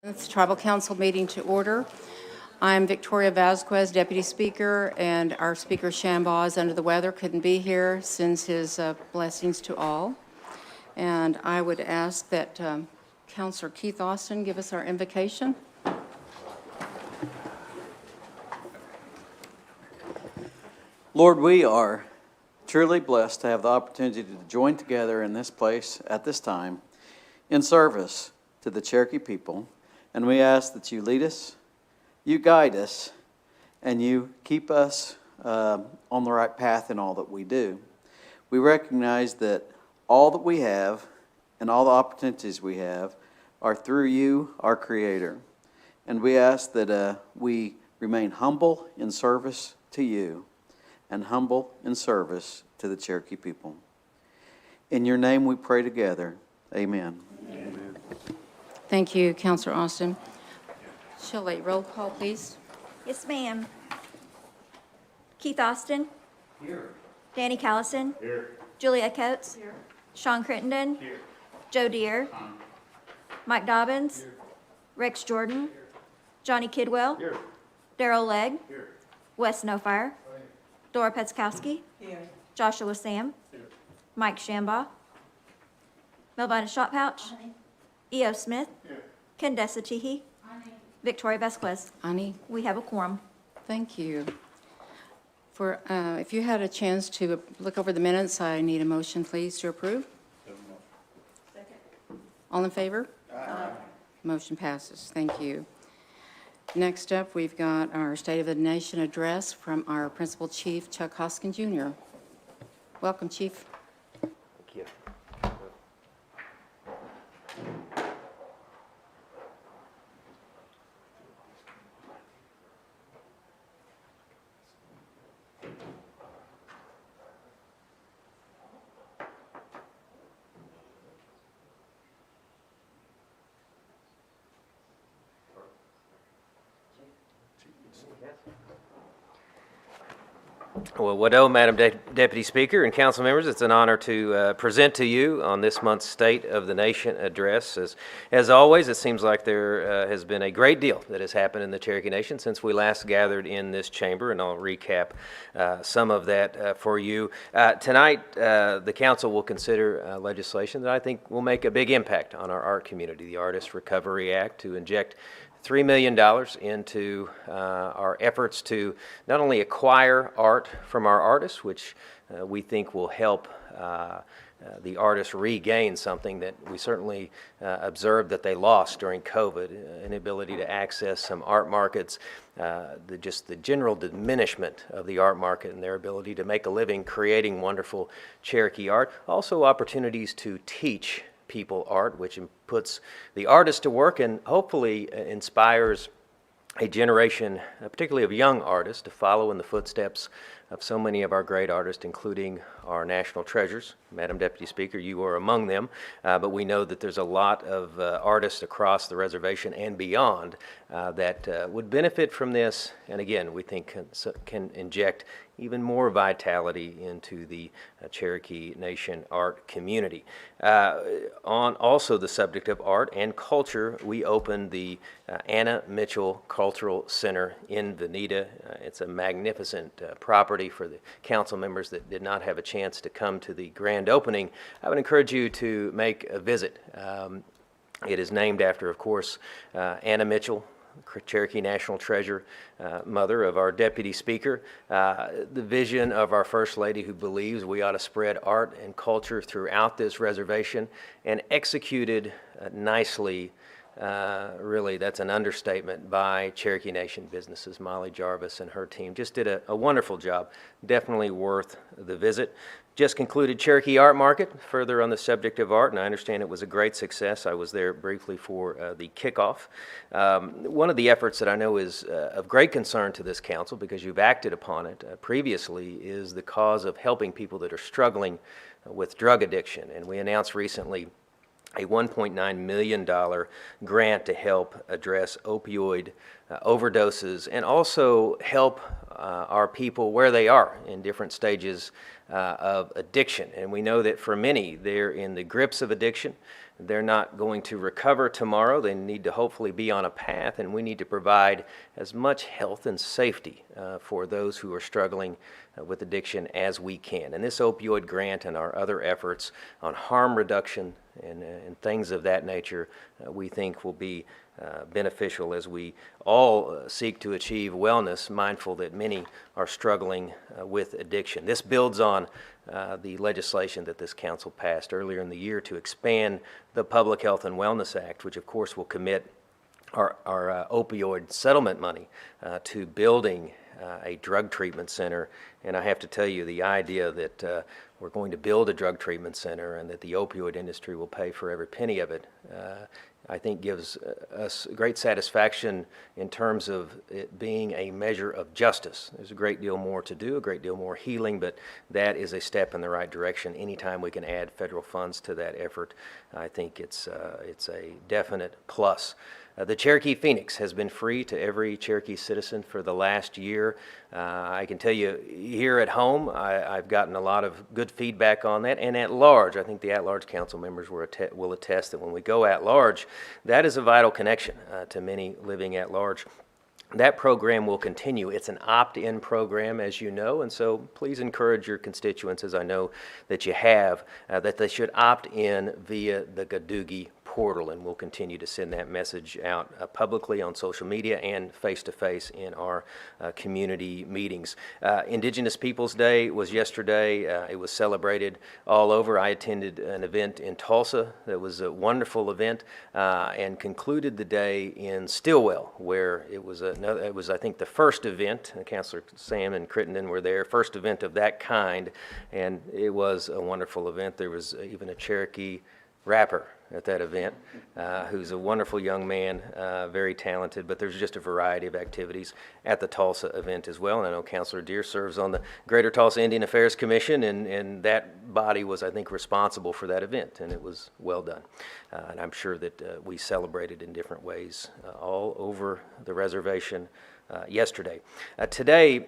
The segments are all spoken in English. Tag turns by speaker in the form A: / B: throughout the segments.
A: It's Tribal Council meeting to order. I'm Victoria Vasquez, Deputy Speaker, and our Speaker Shambaugh is under the weather, couldn't be here, sends his blessings to all. And I would ask that Councilor Keith Austin give us our invocation.
B: Lord, we are truly blessed to have the opportunity to join together in this place at this time in service to the Cherokee people. And we ask that you lead us, you guide us, and you keep us on the right path in all that we do. We recognize that all that we have and all the opportunities we have are through you, our Creator. And we ask that we remain humble in service to you and humble in service to the Cherokee people. In your name we pray together. Amen. Amen.
A: Thank you, Councilor Austin. Shelley, roll call, please.
C: Yes, ma'am. Keith Austin.
B: Here.
C: Danny Callison.
B: Here.
C: Julia Coates.
B: Here.
C: Sean Crittenden.
B: Here.
C: Joe Deere. Mike Dobbins.
B: Here.
C: Rex Jordan. Johnny Kidwell.
B: Here.
C: Daryl Legg.
B: Here.
C: Wes Snowfire. Dora Petzkowski.
B: Here.
C: Joshua Sam.
B: Here.
C: Mike Shambaugh. Melvina Shotpouch. E.O. Smith.
B: Here.
C: Ken Desatihi. Victoria Vasquez.
A: Ani,
C: We have a quorum.
A: thank you. If you had a chance to look over the minutes, I need a motion, please, to approve.
C: Second.
A: All in favor?
C: Aye.
A: Motion passes. Thank you. Next up, we've got our State of the Nation address from our Principal Chief, Chuck Hoskin, Jr. Welcome, Chief.
D: Thank you. Well, Madam Deputy Speaker and council members, it's an honor to present to you on this month's State of the Nation address. As always, it seems like there has been a great deal that has happened in the Cherokee Nation since we last gathered in this chamber, and I'll recap some of that for you. Tonight, the council will consider legislation that I think will make a big impact on our art community, the Artist Recovery Act, to inject $3 million into our efforts to not only acquire art from our artists, which we think will help the artists regain something that we certainly observed that they lost during COVID, an ability to access some art markets, just the general diminishment of the art market and their ability to make a living creating wonderful Cherokee art. Also opportunities to teach people art, which puts the artist to work and hopefully inspires a generation, particularly of young artists, to follow in the footsteps of so many of our great artists, including our national treasures. Madam Deputy Speaker, you are among them, but we know that there's a lot of artists across the reservation and beyond that would benefit from this, and again, we think can inject even more vitality into the Cherokee Nation art community. On also the subject of art and culture, we opened the Anna Mitchell Cultural Center in Veneta. It's a magnificent property. For the council members that did not have a chance to come to the grand opening, I would encourage you to make a visit. It is named after, of course, Anna Mitchell, Cherokee National Treasure, mother of our Deputy Speaker, the vision of our First Lady, who believes we ought to spread art and culture throughout this reservation, and executed nicely, really that's an understatement, by Cherokee Nation businesses. Molly Jarvis and her team just did a wonderful job. Definitely worth the visit. Just concluded Cherokee Art Market, further on the subject of art, and I understand it was a great success. I was there briefly for the kickoff. One of the efforts that I know is of great concern to this council, because you've acted upon it previously, is the cause of helping people that are struggling with drug addiction. And we announced recently a $1.9 million grant to help address opioid overdoses and also help our people where they are in different stages of addiction. And we know that for many, they're in the grips of addiction. They're not going to recover tomorrow. They need to hopefully be on a path, and we need to provide as much health and safety for those who are struggling with addiction as we can. And this opioid grant and our other efforts on harm reduction and things of that nature, we think will be beneficial as we all seek to achieve wellness, mindful that many are struggling with addiction. This builds on the legislation that this council passed earlier in the year to expand the Public Health and Wellness Act, which of course will commit our opioid settlement money to building a drug treatment center. And I have to tell you, the idea that we're going to build a drug treatment center and that the opioid industry will pay for every penny of it, I think gives us great satisfaction in terms of it being a measure of justice. There's a great deal more to do, a great deal more healing, but that is a step in the right direction. Anytime we can add federal funds to that effort, I think it's a definite plus. The Cherokee Phoenix has been free to every Cherokee citizen for the last year. I can tell you here at home, I've gotten a lot of good feedback on that. And at large, I think the at-large council members will attest that when we go at large, that is a vital connection to many living at large. That program will continue. It's an opt-in program, as you know, and so please encourage your constituents, as I know that you have, that they should opt in via the Gadoogie portal, and we'll continue to send that message out publicly on social media and face-to-face in our community meetings. Indigenous Peoples Day was yesterday. It was celebrated all over. I attended an event in Tulsa that was a wonderful event and concluded the day in Stillwell, where it was, I think, the first event. Councilor Sam and Crittenden were there, first event of that kind, and it was a wonderful event. There was even a Cherokee rapper at that event, who's a wonderful young man, very talented, but there's just a variety of activities at the Tulsa event as well. And I know Councilor Deere serves on the Greater Tulsa Indian Affairs Commission, and that body was, I think, responsible for that event, and it was well done. And I'm sure that we celebrated in different ways all over the reservation yesterday. Today,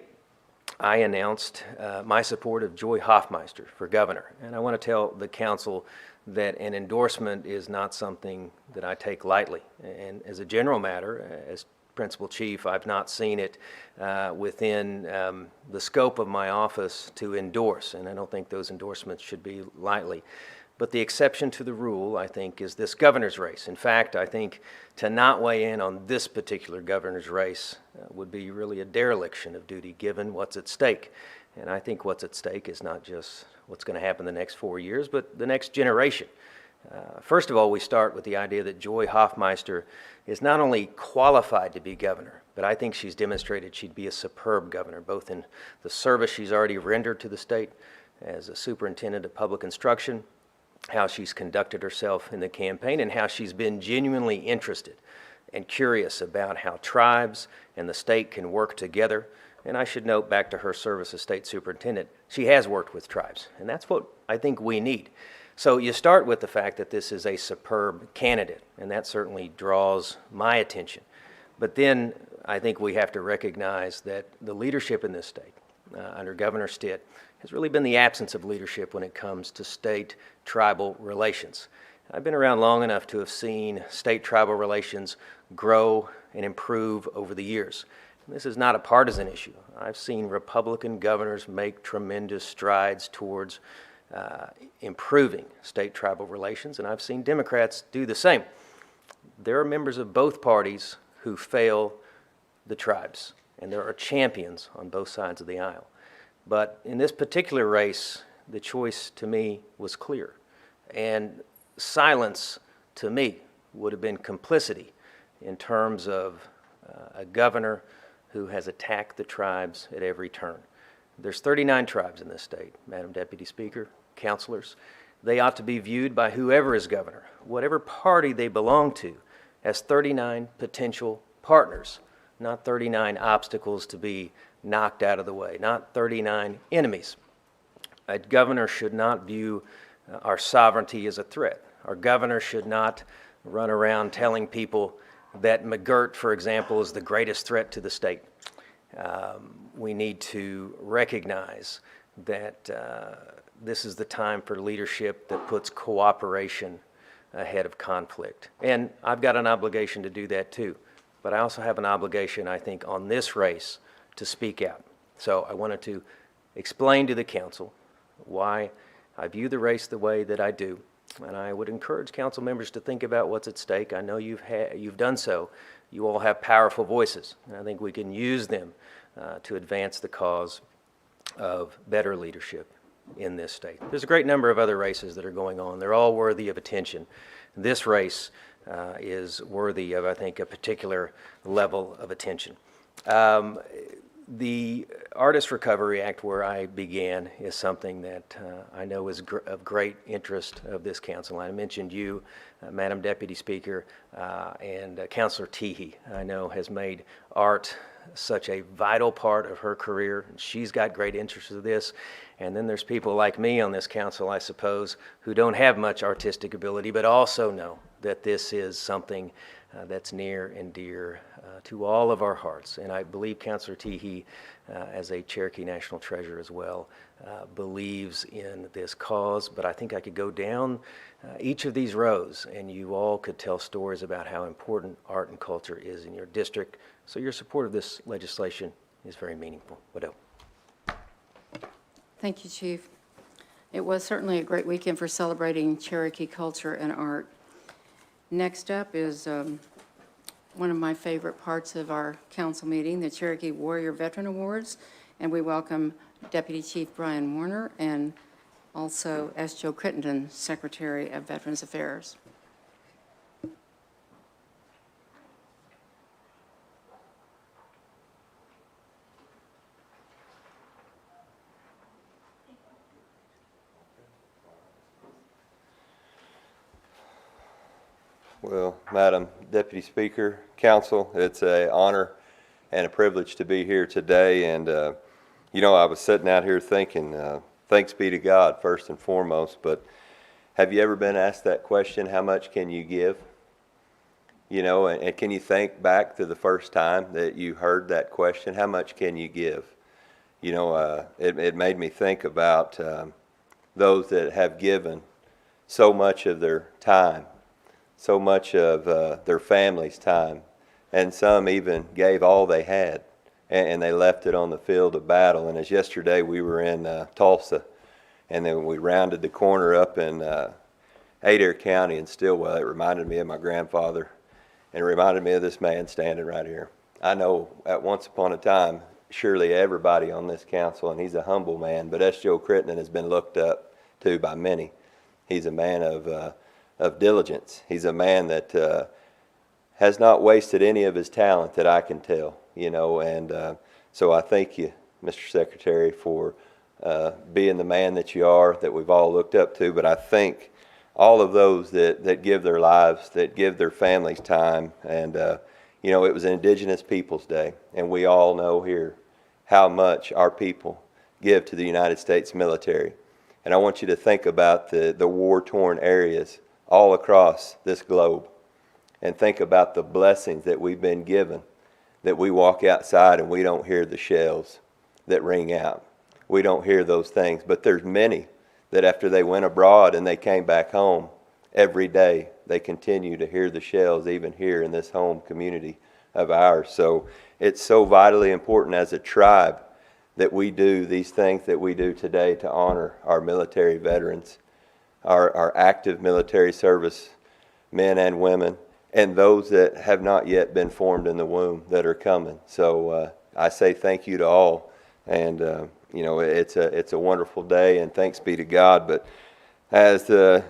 D: I announced my support of Joy Hoffmeister for governor, and I want to tell the council that an endorsement is not something that I take lightly. And as a general matter, as principal chief, I've not seen it within the scope of my office to endorse, and I don't think those endorsements should be lightly. But the exception to the rule, I think, is this governor's race. In fact, I think to not weigh in on this particular governor's race would be really a dereliction of duty given what's at stake. And I think what's at stake is not just what's going to happen the next 4 years, but the next generation. First of all, we start with the idea that Joy Hoffmeister is not only qualified to be governor, but I think she's demonstrated she'd be a superb governor, both in the service she's already rendered to the state as a superintendent of public instruction, how she's conducted herself in the campaign, and how she's been genuinely interested and curious about how tribes and the state can work together. And I should note, back to her service as state superintendent, she has worked with tribes, and that's what I think we need. So you start with the fact that this is a superb candidate, and that certainly draws my attention. But then I think we have to recognize that the leadership in this state, under Governor Stitt, has really been the absence of leadership when it comes to state-tribal relations. I've been around long enough to have seen state-tribal relations grow and improve over the years. This is not a partisan issue. I've seen Republican governors make tremendous strides towards improving state-tribal relations, and I've seen Democrats do the same. There are members of both parties who fail the tribes, and there are champions on both sides of the aisle. But in this particular race, the choice to me was clear, and silence to me would have been complicity in terms of a governor who has attacked the tribes at every turn. There's 39 tribes in this state, Madam Deputy Speaker, councilors. They ought to be viewed by whoever is governor, whatever party they belong to, as 39 potential partners, not 39 obstacles to be knocked out of the way, not 39 enemies. A governor should not view our sovereignty as a threat. Our governor should not run around telling people that McGirt, for example, is the greatest threat to the state. We need to recognize that this is the time for leadership that puts cooperation ahead of conflict. And I've got an obligation to do that too. But I also have an obligation, I think, on this race to speak out. So I wanted to explain to the council why I view the race the way that I do. And I would encourage council members to think about what's at stake. I know you've done so. You all have powerful voices, and I think we can use them to advance the cause of better leadership in this state. There's a great number of other races that are going on. They're all worthy of attention. This race is worthy of, I think, a particular level of attention. The Artist Recovery Act, where I began, is something that I know is of great interest of this council. I mentioned you, Madam Deputy Speaker, and Councilor Teehee, I know has made art such a vital part of her career. She's got great interest in this. And then there's people like me on this council, I suppose, who don't have much artistic ability, but also know that this is something that's near and dear to all of our hearts. And I believe Councilor Teehee, as a Cherokee National Treasure as well, believes in this cause. But I think I could go down each of these rows and you all could tell stories about how important art and culture is in your district. So your support of this legislation is very meaningful. What else?
A: Thank you, Chief. It was certainly a great weekend for celebrating Cherokee culture and art. Next up is one of my favorite parts of our council meeting, the Cherokee Warrior Veteran Awards, and we welcome Deputy Chief Brian Warner and also S. Joe Crittenden, Secretary of Veterans Affairs.
E: Well, Madam Deputy Speaker, Council, it's an honor and a privilege to be here today. And, you know, I was sitting out here thinking, thanks be to God first and foremost, but have you ever been asked that question, how much can you give? You know, and can you think back to the first time that you heard that question, how much can you give? You know, it made me think about those that have given so much of their time, so much of their family's time, and some even gave all they had, and they left it on the field of battle. And as yesterday we were in Tulsa, and then we rounded the corner up in Adair County in Stillwell, it reminded me of my grandfather, and it reminded me of this man standing right here. I know at once upon a time, surely everybody on this council, and he's a humble man, but S. Joe Crittenden has been looked up to by many. He's a man of diligence. He's a man that has not wasted any of his talent that I can tell, you know, and so I thank you, Mr. Secretary, for being the man that you are, that we've all looked up to. But I thank all of those that give their lives, that give their families time. And, you know, it was Indigenous Peoples Day, and we all know here how much our people give to the United States military. And I want you to think about the war-torn areas all across this globe, and think about the blessings that we've been given, that we walk outside and we don't hear the shells that ring out. We don't hear those things, but there's many that after they went abroad and they came back home, every day they continue to hear the shells, even here in this home community of ours. So it's so vitally important as a tribe that we do these things that we do today to honor our military veterans, our active military service men and women, and those that have not yet been formed in the womb that are coming. So I say thank you to all, and you know, it's a wonderful day, and thanks be to God. But as the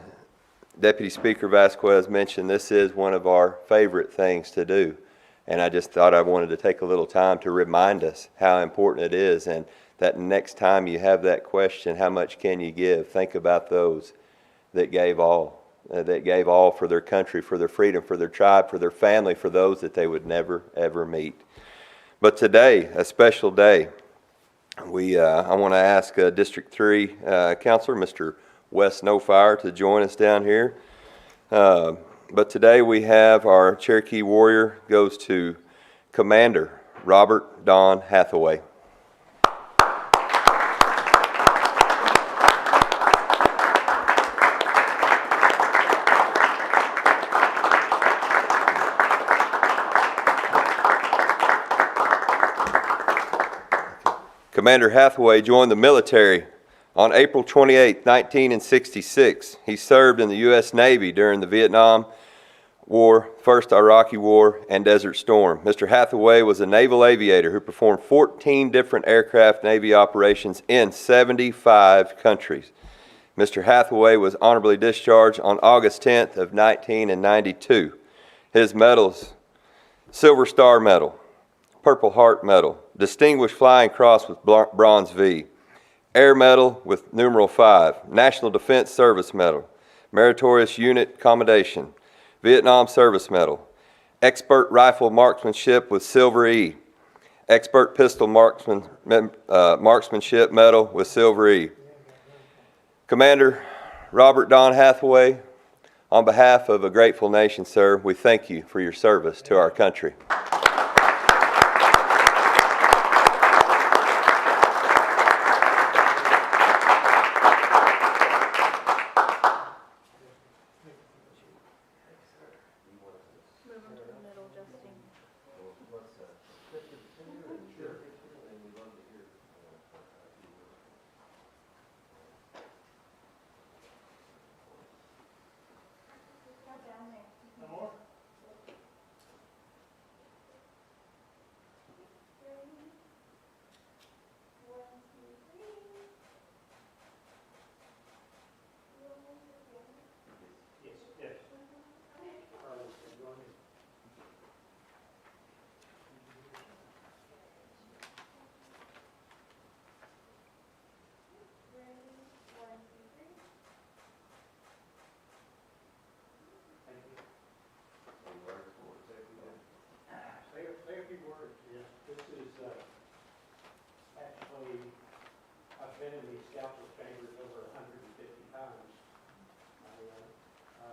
E: Deputy Speaker Vasquez mentioned, this is one of our favorite things to do, and I just thought I wanted to take a little time to remind us how important it is, and that next time you have that question, how much can you give? Think about those that gave all for their country, for their freedom, for their tribe, for their family, for those that they would never, ever meet. But today, a special day, I want to ask District 3 Councilor, Mr. Wes Snowfire, to join us down here. But today we have our Cherokee Warrior goes to Commander Robert Don Hathaway. Commander Hathaway joined the military on April 28, 1966. He served in the U.S. Navy during the Vietnam War, First Iraqi War, and Desert Storm. Mr. Hathaway was a naval aviator who performed 14 different aircraft Navy operations in 75 countries. Mr. Hathaway was honorably discharged on August 10th of 1992. His medals: Silver Star Medal, Purple Heart Medal, Distinguished Flying Cross with Bronze V, Air Medal with numeral 5, National Defense Service Medal, Meritorious Unit Commendation, Vietnam Service Medal, Expert Rifle Marksmanship with Silver E, Expert Pistol Marksmanship Medal with Silver E. Commander Robert Don Hathaway, on behalf of a grateful nation, sir, we thank you for your service to our country.
F: Say a few words. Yes. This is actually, I've been in these council chambers over 150 times. I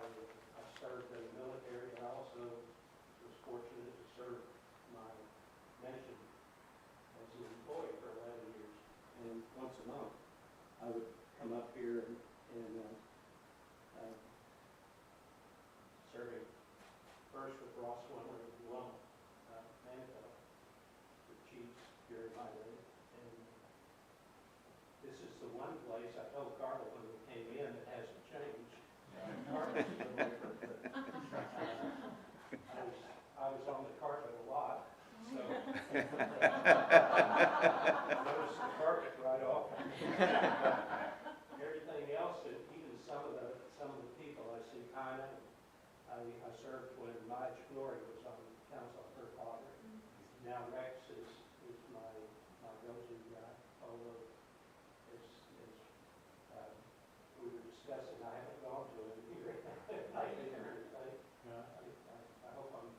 F: served in the military, and I also was fortunate to serve my nation as an employee for 11 years. And once a month, I would come up here and serving first with Ross Wimmer in Loma, Manitoba, the chiefs during my day. And this is the one place I told Carla when we came in that hasn't changed. Carpet's a little different, but I was on the carpet a lot, so I noticed the carpet right off. Everything else, and even some of the people I see kind of. I served when Maj Glory was on council, her father. Now Rex is my go-to guy, although we were discussing, I haven't gone to him here lately or anything. I hope I'm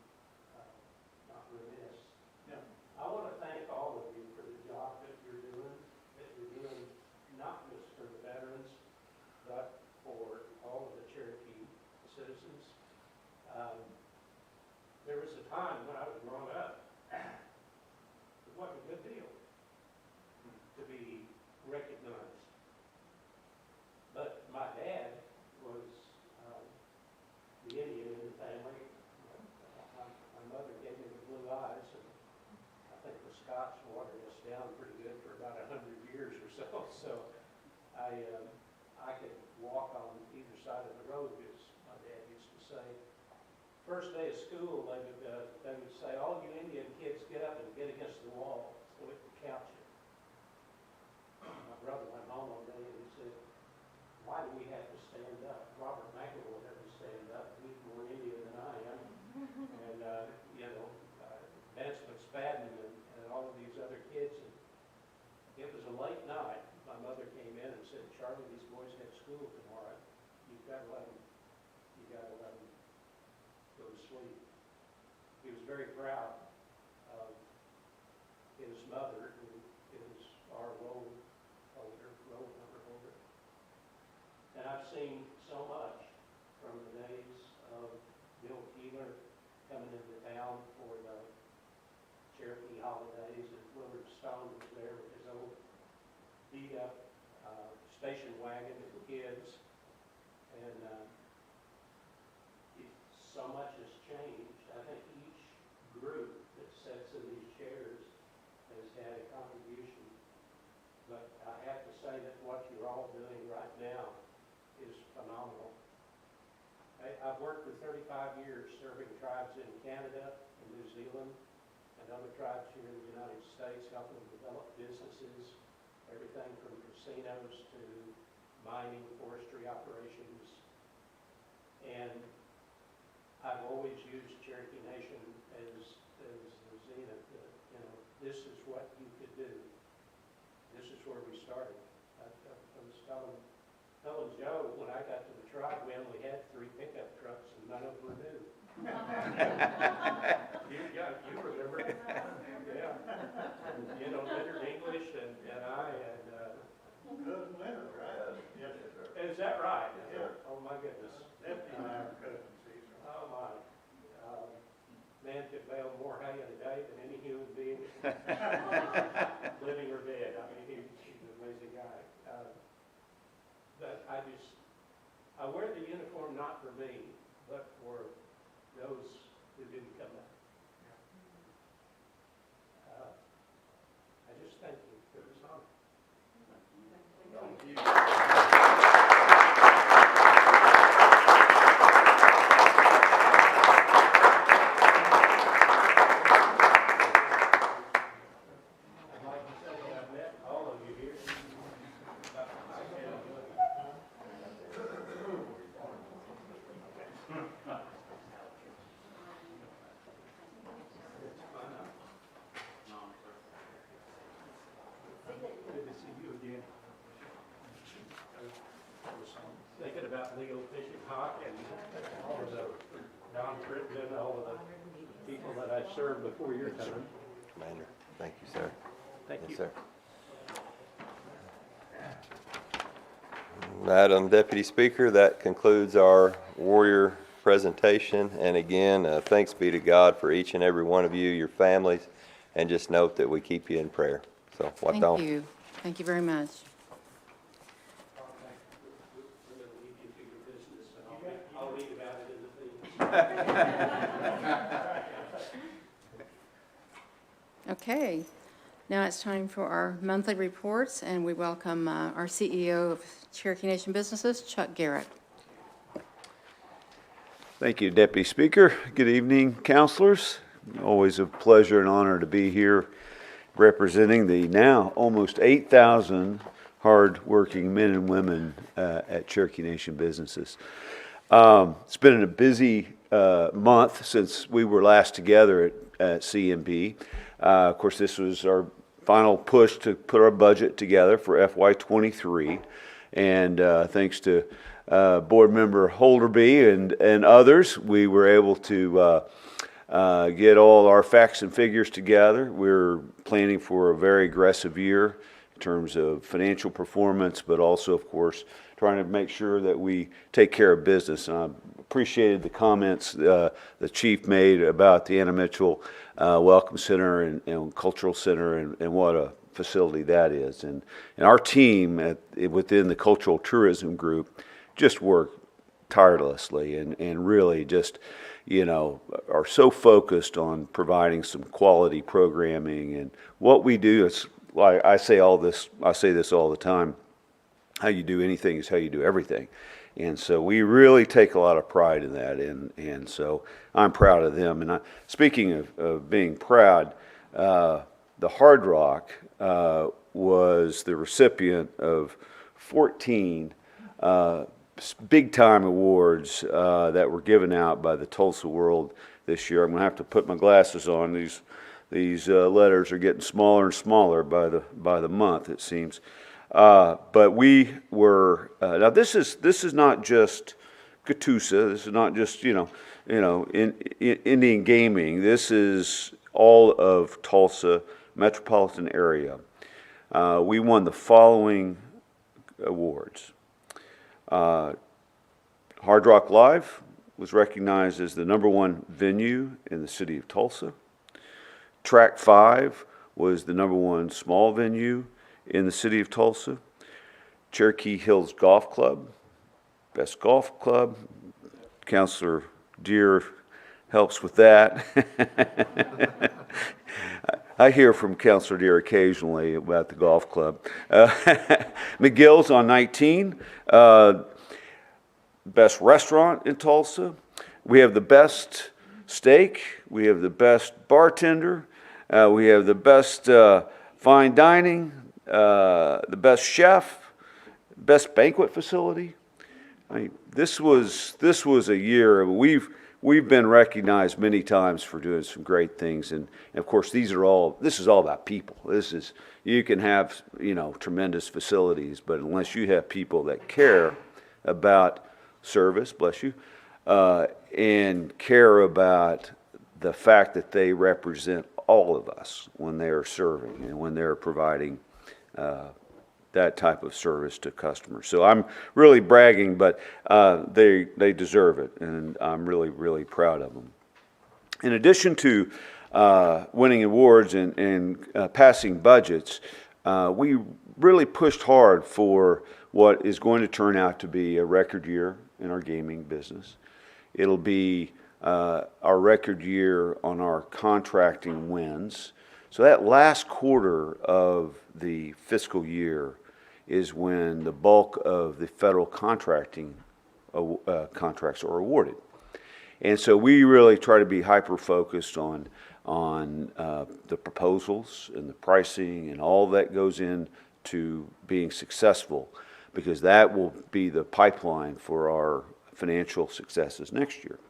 F: not remiss. Yeah. I want to thank all of you for the job that you're doing not just for the veterans, but for all of the Cherokee citizens. There was a time when I was growing up, it wasn't a good deal to be recognized. But my dad was the Indian in the family. My mother gave me the blue eyes, and I think the Scots watered us down pretty good for about 100 years or so. So I could walk on either side of the road, as my dad used to say. First day of school, they would say, all you Indian kids get up and get against the wall so it can count you. My brother went home one day and he said, why do we have to stand up? Robert McElroy had to stand up. He's more Indian than I am. And, Vance McSpadden and all of these other kids. And it was a late night. My mother came in and said, Charlie, these boys have school tomorrow. You've got to let them go to sleep. He was very proud of his mother, who is our roll number holder. And I've seen so much from the days Stone was there with his old beat-up station wagon and kids. And so much has changed. I think each group that sits in these chairs has had a contribution. But I have to say that what you're all doing right now is phenomenal. I've worked for 35 years serving tribes in Canada and New Zealand and other tribes here in the United States, helping them develop businesses, everything from casinos to mining, forestry operations. And I've always used Cherokee Nation as the zenith. This is what you could do. This is where we started. I was telling Joe, when I got to the tribe, we only had 3 pickup trucks and none of them were new. You remember? Yeah. Leonard English and I and
G: Cousin Leonard, right? Yes, sir.
F: is that right?
G: Yeah.
F: Oh my goodness.
G: Deputy and I are cousins, he's
F: Oh
G: right.
F: my. Man could bale more hay in a day than any human being, living or dead. I mean, he's an amazing guy. But I wear the uniform not for me, but for those who didn't come back. I just thank you for this honor. I'd like to say that I've met all of you here. Good to see you again. I was thinking about Leo Fishing Hawk and all of the Don Crittenden, all of the people that I served before your time.
E: Commander, thank you, sir.
F: Thank you.
E: Yes, sir. Madam Deputy Speaker, that concludes our Warrior presentation. And again, thanks be to God for each and every one of you, your families, and just note that we keep you in prayer. So,
A: Thank you. Thank you very much.
F: We're going to leave you to your business, and I'll read about it in the things.
A: Okay, now it's time for our monthly reports, and we welcome our CEO of Cherokee Nation Businesses, Chuck Garrett.
H: Thank you, Deputy Speaker. Good evening, councilors. Always a pleasure and honor to be here representing the now almost 8,000 hard-working men and women at Cherokee Nation Businesses. It's been a busy month since we were last together at CNB. Of course, this was our final push to put our budget together for FY23, and thanks to Board Member Holderby and others, we were able to get all our facts and figures together. We're planning for a very aggressive year in terms of financial performance, but also, of course, trying to make sure that we take care of business. And I appreciated the comments the chief made about the Anna Mitchell Welcome Center and Cultural Center and what a facility that is. And our team within the Cultural Tourism Group just worked tirelessly and really just, are so focused on providing some quality programming. And what we do is, like I say this all the time, how you do anything is how you do everything. And so we really take a lot of pride in that, and so I'm proud of them. And speaking of being proud, the Hard Rock was the recipient of 14 big-time awards that were given out by the Tulsa World this year. I'm going to have to put my glasses on. These letters are getting smaller and smaller by the month, it seems. But we were now. This is not just Catoosa. This is not just Indian gaming. This is all of Tulsa metropolitan area. We won the following awards. Hard Rock Live was recognized as the #1 venue in the city of Tulsa. Track 5 was the #1 small venue in the city of Tulsa. Cherokee Hills Golf Club, best golf club. Counselor Deere helps with that. I hear from Counselor Deere occasionally about the golf club. McGill's on 19, best restaurant in Tulsa. We have the best steak. We have the best bartender. We have the best fine dining, the best chef, best banquet facility. I mean, this was a year. We've been recognized many times for doing some great things, and of course this is all about people. You can have, tremendous facilities, but unless you have people that care about service, bless you, and care about the fact that they represent all of us when they are serving and when they're providing that type of service to customers. So I'm really bragging, but they deserve it, and I'm really, really proud of them. In addition to winning awards and passing budgets, we really pushed hard for what is going to turn out to be a record year in our gaming business. It'll be our record year on our contracting wins. So that last quarter of the fiscal year is when the bulk of the federal contracting contracts are awarded. And so we really try to be hyper-focused on the proposals and the pricing and all that goes into being successful, because that will be the pipeline for our financial successes next year.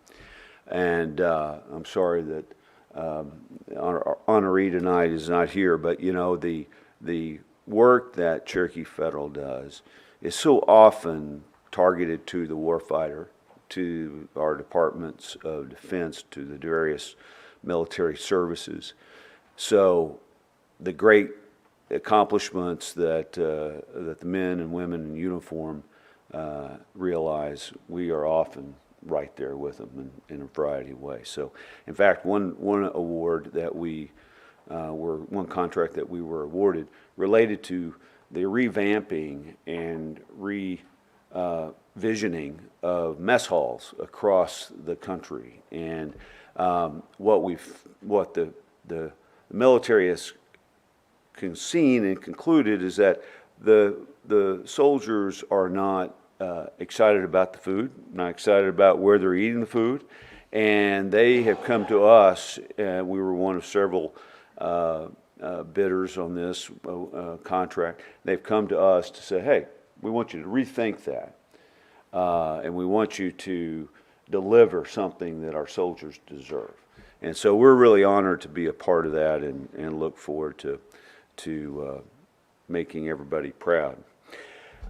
H: And I'm sorry that honoree tonight is not here, but the work that Cherokee Federal does is so often targeted to the warfighter, to our departments of defense, to the various military services. So the great accomplishments that the men and women in uniform realize, we are often right there with them in a variety of ways. So, in fact, one award that one contract that we were awarded related to the revamping and revisioning of mess halls across the country. And what the military has seen and concluded is that the soldiers are not excited about the food, not excited about where they're eating the food, and they have come to us. We were one of several bidders on this contract. They've come to us to say, hey, we want you to rethink that, and we want you to deliver something that our soldiers deserve. And so we're really honored to be a part of that, and look forward to making everybody proud.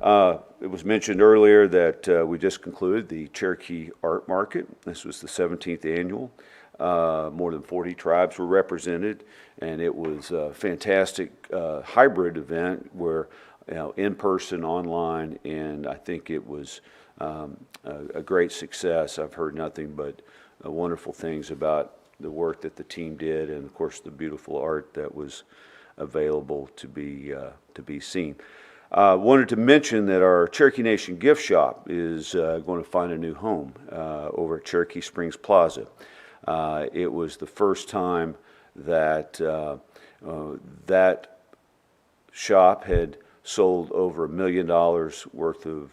H: It was mentioned earlier that we just concluded the Cherokee Art Market. This was the 17th annual. More than 40 tribes were represented, and it was a fantastic hybrid event where, in person, online, and I think it was a great success. I've heard nothing but wonderful things about the work that the team did, and of course the beautiful art that was available to be seen. Wanted to mention that our Cherokee Nation gift shop is going to find a new home over at Cherokee Springs Plaza. It was the first time that that shop had sold over $1 million worth of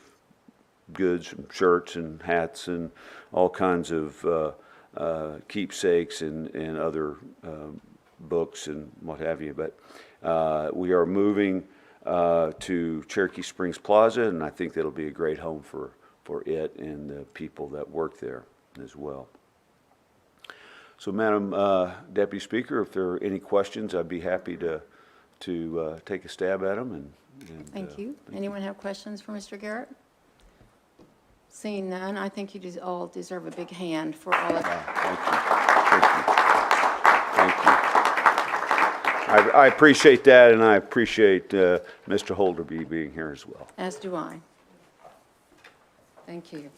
H: goods, shirts and hats and all kinds of keepsakes and other books and what have you. But we are moving to Cherokee Springs Plaza, and I think that'll be a great home for it and the people that work there as well. So, Madam Deputy Speaker, if there are any questions, I'd be happy to take a stab at them. And
A: Thank you. Anyone have questions for Mr. Garrett? Seeing none, I think you all deserve a big hand for all of that.
H: Thank you. I appreciate that, and I appreciate Mr. Holderby being here as well.
A: As do I. Thank you.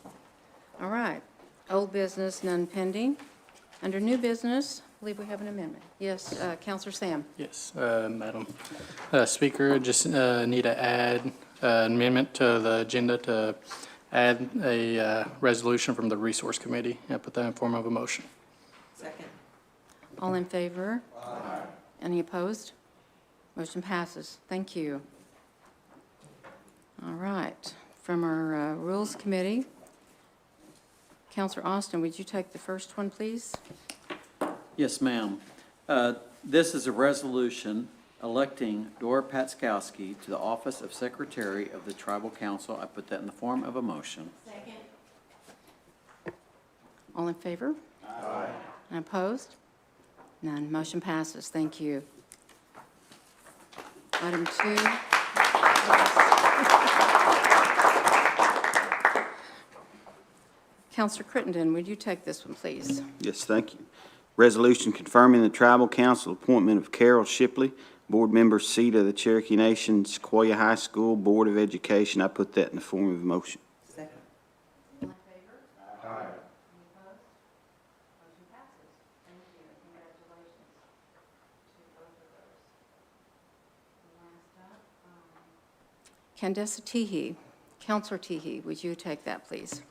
A: All right. Old business, none pending. Under new business, believe we have an amendment. Yes, Counselor Sam.
I: Yes, Madam Speaker, just need to add an amendment to the agenda to add a resolution from the Resource Committee. I put that in form of a motion.
A: All in favor? Aye. Any opposed? Motion passes. Thank you. All right. From our Rules Committee, Counselor Austin, would you take the first one, please?
B: Yes, ma'am. This is a resolution electing Dora Patskowski to the office of Secretary of the Tribal Council. I put that in the form of a motion.
A: All in favor? Aye. And opposed? None. Motion passes. Thank you. Item 2. Counselor Crittenden, would you take this one, please?
J: Yes, thank you. Resolution confirming the Tribal Council appointment of Carol Shipley, Board Member, seat of the Cherokee Nation, Sequoia High School Board of Education. I put that in the form of a motion.
A: All in favor? Aye. Any opposed? Motion passes. Thank you. Congratulations to both of those. And last up, Candace Teehee. Counselor Teehee, would you take that, please?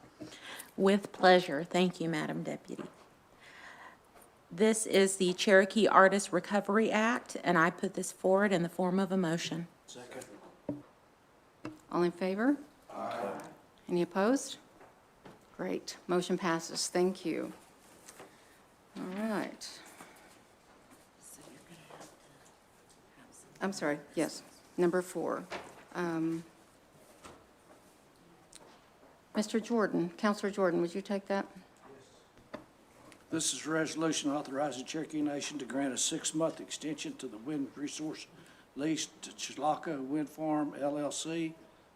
K: With pleasure. Thank you, Madam Deputy. This is the Cherokee Artist Recovery Act, and I put this forward in the form of a motion.
I: Second.
A: All in favor? Aye. Any opposed? Great. Motion passes. Thank you. All right. I'm sorry. Yes. Number 4. Mr. Jordan, Counselor Jordan, would you take that?
G: This is a resolution authorizing Cherokee Nation to grant a 6-month extension to the wind resource lease to Chilaka Wind Farm LLC,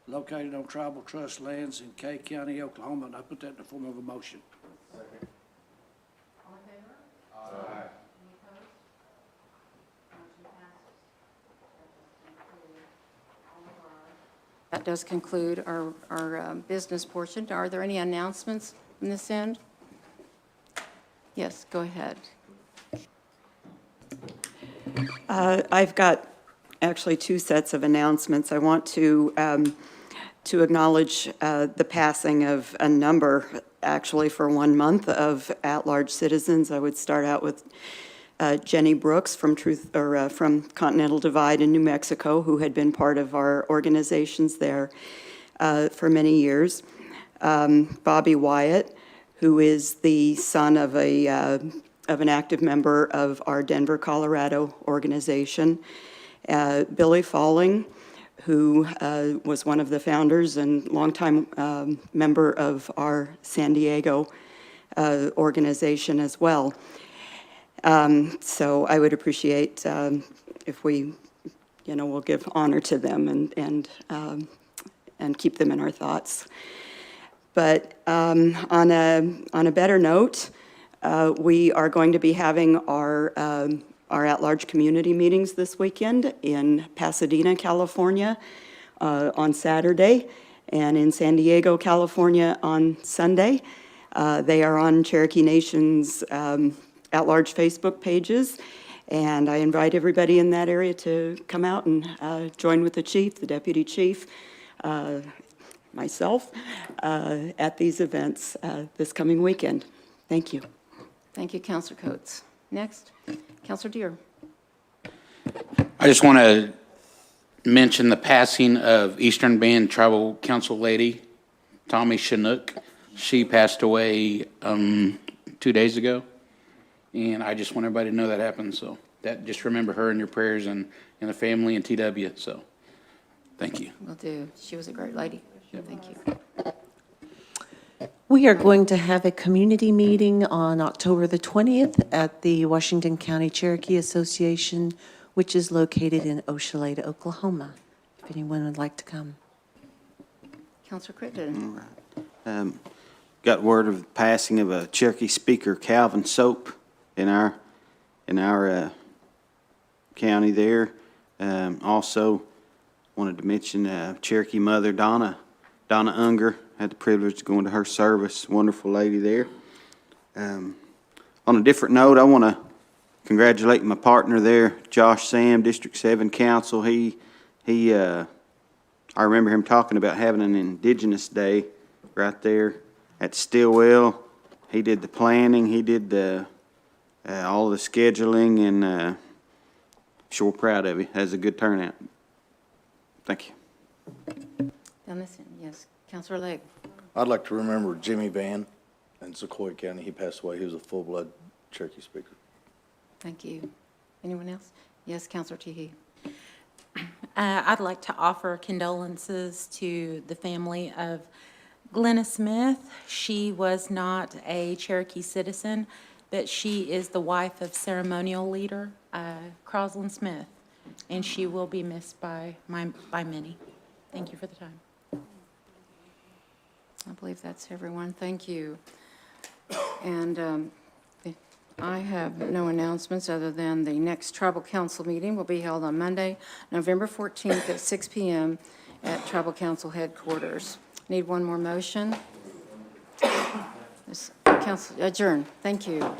G: located on tribal trust lands in Kay County, Oklahoma, and I put that in the form of a motion.
A: All in favor? Aye. Any opposed? Motion passes. That does conclude our business portion. Are there any announcements from this end? Yes, go ahead.
L: I've got actually 2 sets of announcements. I want to acknowledge the passing of a number, actually for 1 month, of at-large citizens. I would start out with Jenny Brooks from from Continental Divide in New Mexico, who had been part of our organizations there for many years. Bobby Wyatt, who is the son of an active member of our Denver, Colorado organization. Billy Falling, who was one of the founders and longtime member of our San Diego organization as well. So I would appreciate if we, will give honor to them and keep them in our thoughts. But on a better note, we are going to be having our at-large community meetings this weekend in Pasadena, California, on Saturday, and in San Diego, California, on Sunday. They are on Cherokee Nation's at-large Facebook pages, and I invite everybody in that area to come out and join with the chief, the deputy chief, myself, at these events this coming weekend. Thank you.
A: Thank you, Counselor Coates. Next, Counselor Deere.
M: I just want to mention the passing of Eastern Band Tribal Council lady, Tommy Chinook. She passed away 2 days ago, and I just want everybody to know that happened. So just remember her in your prayers and the family and TW. So thank you.
A: Will do. She was a great lady.
M: Yep.
A: Thank you.
N: We are going to have a community meeting on October the 20th at the Washington County Cherokee Association, which is located in Oshaleta, Oklahoma, if anyone would like to come.
A: Counselor Crittenden.
J: Got word of the passing of a Cherokee speaker, Calvin Soap, in our county there. Also wanted to mention Cherokee mother, Donna Unger. Had the privilege of going to her service. Wonderful lady there. On a different note, I want to congratulate my partner there, Josh Sam, District 7 Council. I remember him talking about having an Indigenous Day right there at Stillwell. He did the planning, he did all the scheduling, and sure proud of you. That was a good turnout. Thank you.
A: Down this end, yes. Counselor Legg.
O: I'd like to remember Jimmy Van in Sequoia County. He passed away. He was a full-blood Cherokee speaker.
A: Thank you. Anyone else? Yes, Counselor Teehee.
K: I'd like to offer condolences to the family of Glenna Smith. She was not a Cherokee citizen, but she is the wife of ceremonial leader Crosland Smith, and she will be missed by many. Thank you for the time.
A: I believe that's everyone. Thank you. And I have no announcements other than the next Tribal Council meeting will be held on Monday, November 14th at 6 p.m. at Tribal Council headquarters. Need one more motion? Council adjourn. Thank you.